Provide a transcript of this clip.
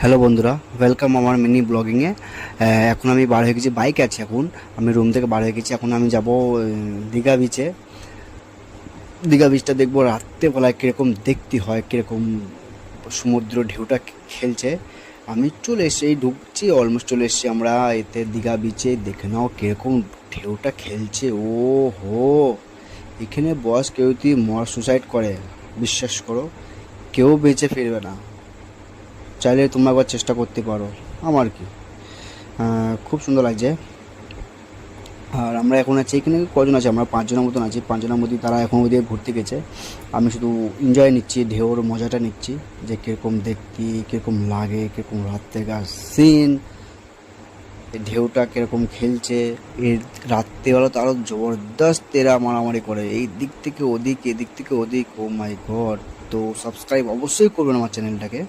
Hello বন্ধুরা, welcome আমার mini ব্লগিংয়ে। এখন আমি বার হয়ে গেছি, বাইক আছে। এখন আমি রুম থেকে বার হয়ে গেছি। এখন আমি যাব দীঘা বিচে। দীঘা বিচটা দেখবো রাত্রেবেলায় কীরকম দেখতে হয়, কীরকম সমুদ্র ঢেউটা খেলছে। আমি চলে এসেছি, এই ঢুকছি, অলমোস্ট চলে এসেছি আমরা এতে দীঘা বিচে। দেখে নাও কীরকম ঢেউটা খেলছে। ও হো, এখানে বস কেউ যদি সুসাইড করে, বিশ্বাস করো কেউ বেঁচে ফিরবে না। চাইলে তোমরা একবার চেষ্টা করতে পারো। আমার কি খুব সুন্দর লাগছে। আর আমরা এখন আছি এখানে, কজন আছে, আমরা 5 জনের মতন আছি। 5 জনের মধ্যে তারা এখন ওদিকে ঘুরতে গেছে। আমি শুধু এনজয় নিচ্ছি, ঢেউর মজাটা নিচ্ছি, যে কীরকম দেখতে, কীরকম লাগে, কীরকম রাত্রেকার সিন, ঢেউটা কীরকম খেলছে। এর রাত্রেবেলা তো আরও জবরদস্ত এরা মারামারি করে, এই দিক থেকে ওদিক, এদিক থেকে ওদিক। ও মাই গড! তো সাবস্ক্রাইব অবশ্যই করবেন আমার চ্যানেলটাকে।